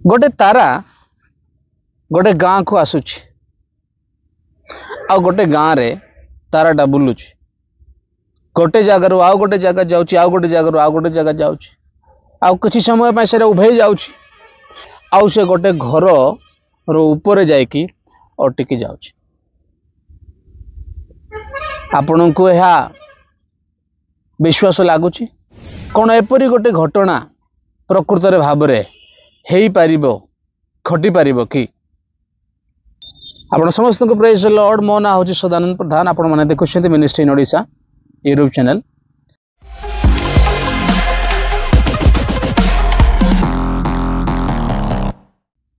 गोटे तारा गोटे गाँ को आसुची आ गोटे गाँव रे ताराटा बुलुची गोटे जगार आउ गोटे जगह जाऊँगी आउ गोटे जगार आउ गोटे जगह जाऊँगी आउ किसी समय पे से उभे जाऊँगी आउ से गोटे घर रो ऊपर जाइकी अटकी जाऊँगी। आपण को यह विश्वास लगुच कौन एपरी गोटे घटना प्रकृत भाव में घटी पार कि आपण समस्त को प्रेज लॉर्ड। मो ना हूँ सदानंद प्रधान। आपण मैंने देखुं ministry in Odisha YouTube channel.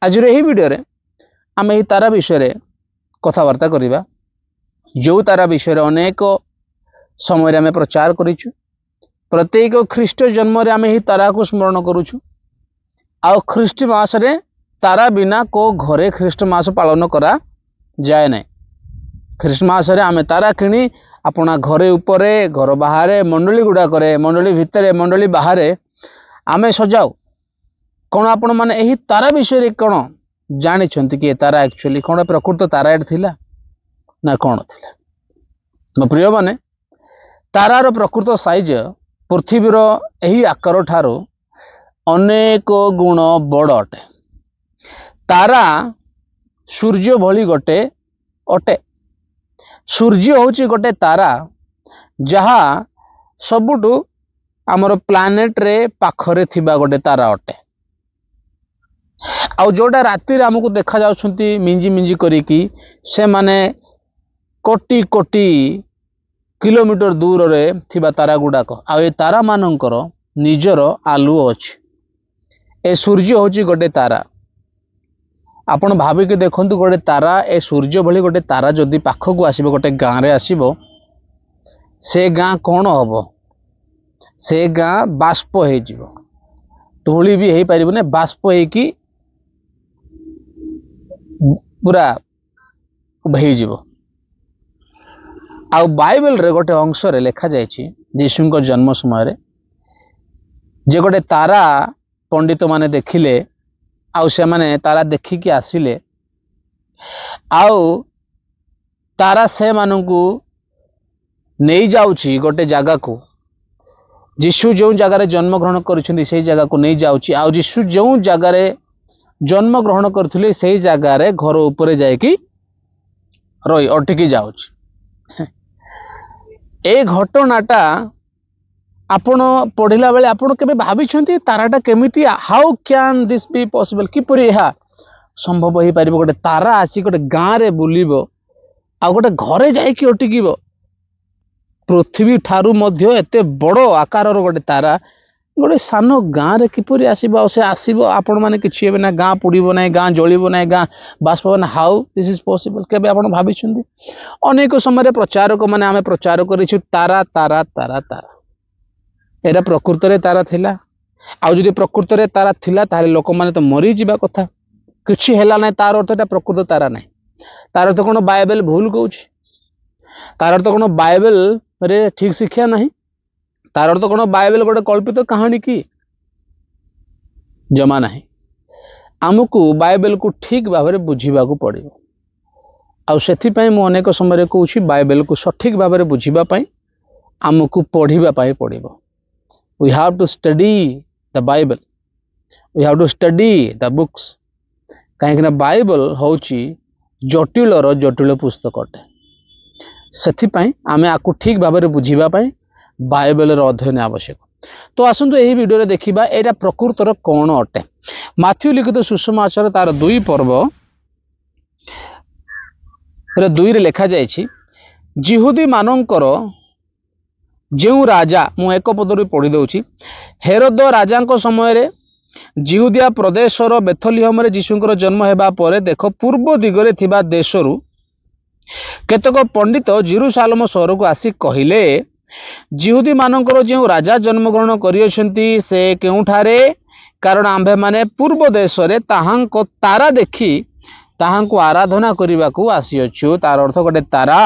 आज यही वीडियो रे आम यही तारा विषय कथबार्ता करवा जो तारा विषय अनेक समय आम प्रचार करूँ। प्रत्येक ख्रीष्ट जन्म रे आम यही तारा को स्मरण करुचु। आ ख्रीष्टमास रे तारा बिना को घरे ख्रीष्टमास पालन करा जाए ना। ख्रीष्टमास रे आम तारा किणी अपना घरे उपरे घर बाहर मंडली गुड़ा करे मंडली भितर मंडली बाहर आम सजाऊ। कौन आपण मैंने यही तारा विषय कौन जानी कि तारा एक्चुअली कौन प्रकृत तारा एट थिला ना कौन थिला। मो प्रिय माने तारार प्रकृत साइज पृथ्वीर यही आकार ठारो अनेक गुण बड़ अटे। तारा सूर्य भली गोटे अटे। सूर्य होची गोटे तारा जहा सबुठु आमर प्लानेट रे पाखरे थिबा गोटे तारा अटे। आउ जोटा राति आमको देखा जाउछंती मिंजी मिंजी करिकी से माने कोटी कोटी किलोमीटर दूर रे थिबा तारा गुडाक आ ए तारा मानकर निजर आलुओ अछि। ए सूर्य होची गोटे तारा। आपण भाविकी देखंतु गोटे तारा ए सूर्य भली गोटे तारा जदि पाखक आसीबो गोटे गाँ रे आसीबो से गाँ कौन हबो से गाँ बाष्प हो जिवो। धूली भी हो पारिबो ने बाष्प होइकी पूरा भई जिवो। आउ बाइबल रे गोटे अंश रे लिखा जायछि यीशु को जन्म समय रे जे गोटे तारा पंडित माने देखिले आउ से माने तारा देखिकी आसिले आउ तारा से मानकू नहीं जाउछि गोटे जगह को। यीशु जो जगह रे जन्म ग्रहण करिसेंती से जगह को नहीं जाउछि। आउ यीशु जो जगह रे जन्म ग्रहण करथिले से जगह रे घर ऊपर जाइकी रही अटकी जाउछि। ए घटनाटा आपण पढ़िला बेले आपण केबे भाबिछंती ताराटा केमिति how can this be possible किपरि यह संभव हो पारिबो। गोटे तारा आसी गोटे गाँ रे बुलिबो आ गोटे घरे जाइकी अटकीबो। पृथ्वी ठारू मध्य एते बड़ो आकारर गोटे तारा गोटे सान गाँ रे किपरि आसीबो से आसीबो। आपण माने किछि हेबे ना गाँ पुड़ीबो ना गाँ जळीबो ना गाँ बाष्प ना हाउ दिस इज पॉसिबल केबे आपण भाबिछंती। अनेक समय प्रचारक माने आमे प्रचार करिछु तारा तारा तारा तारा एरा प्रकृत रे तारा थिला। आ जदि प्रकृत रे तारा थिला ताले लोक माने तो मरी जिबा कथा किछि हेला नै। तार अर्थ एटा प्रकृत तारा नै। तार अर्थ कोन बाइबल भूल कहूछि। तार अर्थ कोन बाइबल रे ठीक शिक्षा नहीं। तार अर्थ कोन बाइबल गोटे कल्पित कहानी की जमा नहीं। आमको बाइबल को ठीक भाव में बुझीबा को पड़िबो। आ सेथि पई मो अनेक समय कहूछि बाइबल को सठिक भाव में बुझीबा पई आमको पढ़िबा पई पड़िबो। We have to study the Bible. We have to study the books. कहीं बाइबल होची जटिलर जटिल पुस्तक अटे। सेथि पई आमे आकु ठीक भाव में बुझीबा पई बाइबल रो अध्ययन आवश्यक। तो आसंतु एही वीडियो रे देखिबा एटा प्रकृतर कोन अटे। माथ्यू लिखित सुसमाचार तार 2 पर्व रे 2 रे लिखा जायछि जिहुदी मानकर जो राजा मु एक पदर पढ़ी दउछि। हेरोद राजा समय रे जिहुदिया प्रदेशर बेथलियम रे यीशुଙ୍କର जन्म हेबा परे देख पूर्व दिगरे थिबा देशरु केतक पंडित जेरूसालेम शहर को आसी कहिले जिहुदी मानकर जो राजा जन्म ग्रहण करियछंती से केउठारे कारण आंभे माने पूर्व देश रे ताहांको तारा देखी ताहांको आराधना करिबा को आसीअछु। तार अर्थ गोटे तारा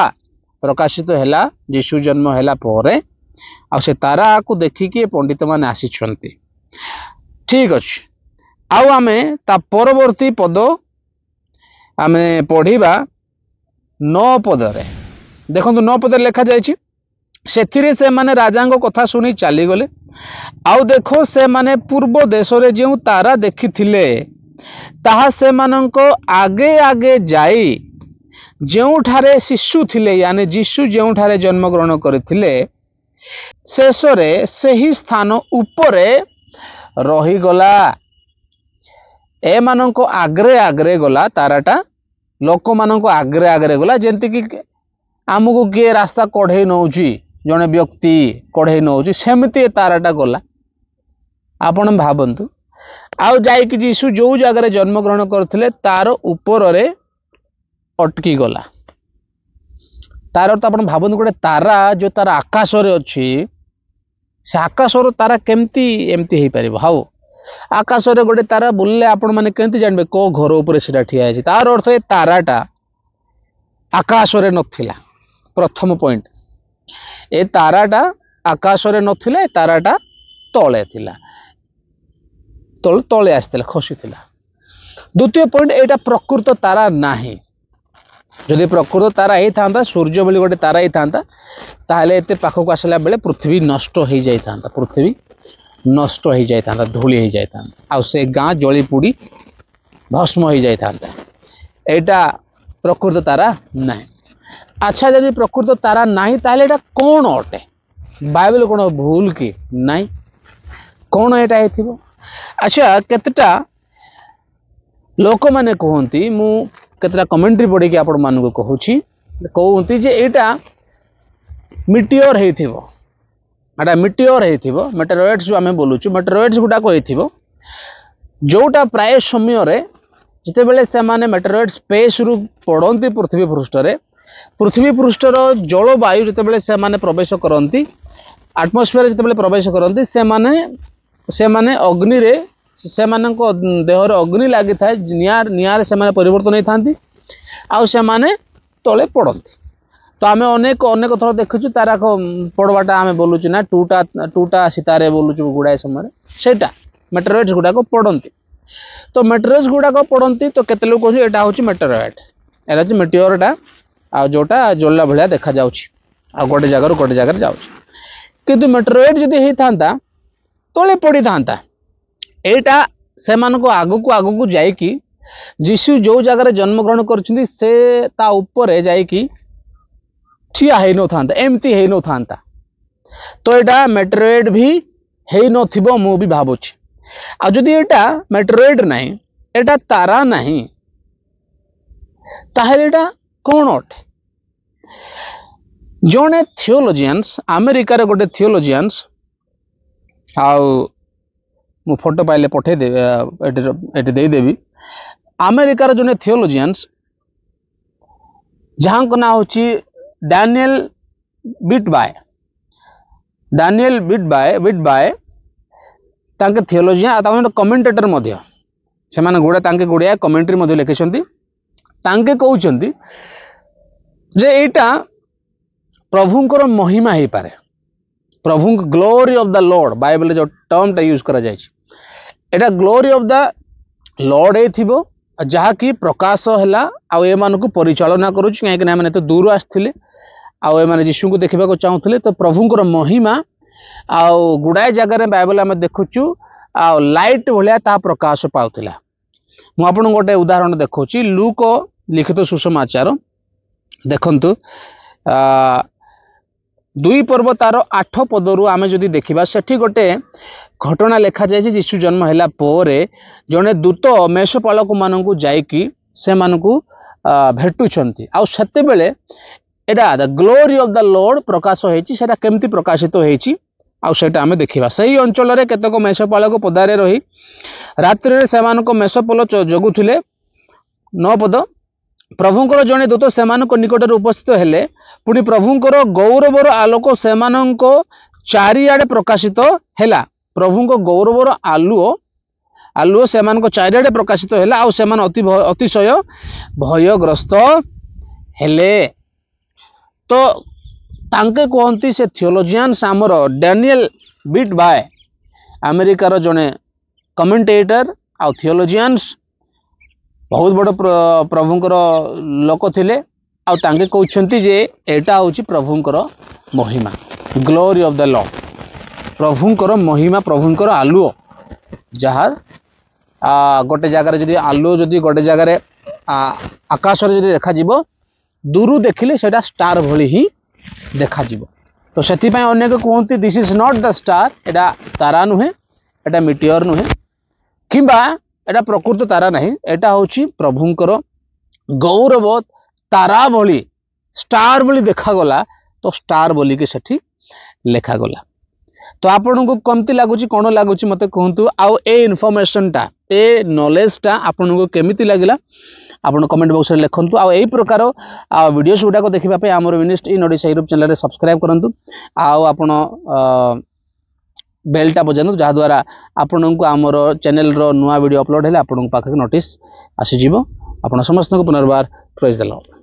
प्रकाशित हैला यीशु जन्म हैला परे आ से तारा को देखिकी पंडित माने आसीछंती। ठीक अछि आउ आमे ता परवर्ती पद आमे पढ़िबा 9 पदरे। देखंतु 9 पदरे लिखा जायछि सेथिरे से माने राजांको कथा सुनी चली गले। आउ देखो से माने पूर्व देश रे जेउ तारा देखिथिले ताहा से मानंको आगे आगे जाई जेउठारे शिशु थिले यानी जीशु जेउठारे जन्म ग्रहण करथिले शेषरे सही स्थान उपरे रही गला। ए मानंको आगरे आगरे गला ताराटा लोक मानंको आगरे आगरे गला जेंति कि आमको किए रास्ता कढ़े नौची जने व्यक्ति कढ़े नौची सेमती ताराटा गला। आपण भाबंतु आउ जाई कि यीशु जो जगह जन्म ग्रहण करथिले तार ऊपर रे अटकी गला। तार तो आपण भाबंतु गोटे तारा जो तार आकाश रे अछि से आकाश रो तारा केमती एमती हे परिबो। हाउ आकाश रे गोटे तारा बुलले आपण माने केमती जानबे को घर ऊपर सेटा ठिया है। तार अर्थ ए ताराटा आकाश रे नथिला। प्रथम पॉइंट ए ताराटा आकाश रे नथिला ताराटा तळे थिला तळे आस्थिला खसी थिला। द्वितीय पॉइंट एटा प्रकृत तारा नाही। जदि प्रकृत तारा हे थांता सूर्य बोली गोटे तारा हे थांता ताहले एते पाखक आसला बेले पृथ्वी नष्ट हो जाई थांता। पृथ्वी नष्ट हो जाई थांता धूली हो जाई थांता आ से गां जली पुड़ी भस्म हो जाई थांता। एटा प्रकृत तारा नाही। अच्छा जदि प्रकृत तारा नाही ताहले एटा कोन अटे बाइबल कोन भूल की नाही कोन एटा हेथिबो। अच्छा केतटा लोक माने कहंती मु केतटा कमेंट्री पढ़ी कि आपण मानको कहूची कहंती जे एटा मिटियोर हेथिबो। एटा मिटियोर हेथिबो मेटेरोइड्स जो आमे बोलुछु मेटेरोइड्स गुडा को हेथिबो जोटा प्राय समय रे जते बेले से माने मेटेरोइड्स स्पेस रु पड़ंती पृथ्वी पृष्ठर जलवायु जते बेले से माने प्रवेश करंती एटमॉस्फेयर जते बेले प्रवेश करंती से माने अग्नि रे से मानको देह रे अग्नि लागि थाए नियार से माने परिवर्तन नै थांती आ से माने तळे पड़ंती। तो आमे अनेक अनेक थर देखुछु तारा को पड़वाटा आमे बोलुछु ना टूटा सितारे बोलुछु गुडाय समय सेटा मेटेरोइड्स गुडा को पड़ंती। तो मेटेरोइड्स गुडा को पड़ंती तो केते लोक कहू एटा होची मेटेरोइड एटा होची मेटियोरटा आ जोटा जोला भलिया देखा जाउची आ गोटे जगह जाउची। किंतु मेटेरोइड जदि हेई थांता तळे पड़ी थांता एटा से मानको आगु को जाई कि यीशु जो जगह जन्म ग्रहण करछिंदी से ता ऊपर जाई कि ठिया हेई नो थांता एमती हेई नो थांता। तो एटा मेटेरोइड भी हेई नो थिबो मु भी भाबुछि। आ जदि एटा मेटेरोइड नाही एटा तारा नाही ताहेले एटा कोन अटे। जने थियोलॉजियंस अमेरिका रे गोटे थियोलॉजियंस आउ मु फोटो पाइले पठे दे एटी दे देबी अमेरिका रे जने थियोलॉजियंस जहां को ना होची डैनियल बिटबाय तांके थियोलॉजियन आ तांके कमेंटेटर मध्य से माने गुडा तांके गुडिया कमेंट्री मध्य लिखिसंती। तांके कहउचंती जे एटा प्रभुंकर महिमा हे पारे प्रभु glory of the Lord Bible जो टर्म टा यूज करा जाय एटा ग्लोरी ऑफ द लॉर्ड हे थिबो जहा कि प्रकाश हैला आ ए मानको परिचालना करूछ काहे कि ना माने तो दूर आस्थिले आ ए माने यीशु को देखबा को चाहुथले तो प्रभुंकर महिमा आ गुडाय जगह रे बाइबल हम देखुछु आ लाइट भलिया ता प्रकाश पाउथिला। मु आपन गोटे उदाहरण देखौची लूक लिखित सुसमाचार देखंतु 2 पर्व तार 8 पदरु आमे जदि देखिबा सेठी गोटे घटना लेखा जाय जे यीशु जन्म हैला पोरे जने दूत मेषपालक मानकु जायकी से मानकु भेटुछंती आ सेते बेले एटा the glory of the Lord प्रकाश होईची सेटा केमती प्रकाशित होईची आ सेटा आमे देखिबा। सही अंचल रे केतक मेषपालक पदारे रही रात्रि रे सेमानको मेषपाल जगुथिले 9 पद प्रभुंकर जने दूत सेमानको निकटरे उपस्थित हेले पुनी प्रभुंकर गौरवर आलोक सेमानको चारिआडे प्रकाशित हेला। प्रभुंको गौरवर आलुओ सेमानको चारिआडे प्रकाशित हेला आ सेमान अतिशय भयग्रस्त हेले। तो तांके कहंती से थियोलॉजियंस आमर डैनियल बिटबाय अमेरिकार जने कमेंटेटर आउ थियोलॉजियंस बहुत बड़ प्रभुंकर लोक थिले आउ तांके कहउछंती जे एटा होची प्रभुंकर महिमा ग्लोरी ऑफ द लॉर्ड प्रभुंकर महिमा प्रभुंकर आलुओ जहा गोटे जगार जदि आलुओ जदि गोटे जगार आकाश जदि देखा जीवो दूर देखिले सेटा स्टार भली ही देखा जीवो तो सेति पय अनेक कहंती this is not the star एटा तारा नुहे एटा मिटियर नुहे किंबा एटा प्रकृत तारा नहीं एटा होची प्रभुंकर गौरव तारा भली स्टार भली देखा गला तो स्टार बोली के सेठी लेखा गला तो आपन को कमती लागुची कोन लागुची मते कहंतु आउ ए इन्फॉर्मेशन टा ए नॉलेज टा आपन को केमिति लागिला आपन कमेंट बॉक्स रे लिखंतु आउ एई प्रकार वीडियोस गुडा को देखिबा पे हमर विनिस्ट इन ओडिशा यूट्यूब चैनल रे सब्सक्राइब करंतु आउ आपन बेलटा बजानु जहा द्वारा आपन को हमर चैनल रो नुवा वीडियो अपलोड हेले आपन पाखे नोटिस आसी जीवो आपन समस्त को पुनर्बार प्रेज द लॉर्ड।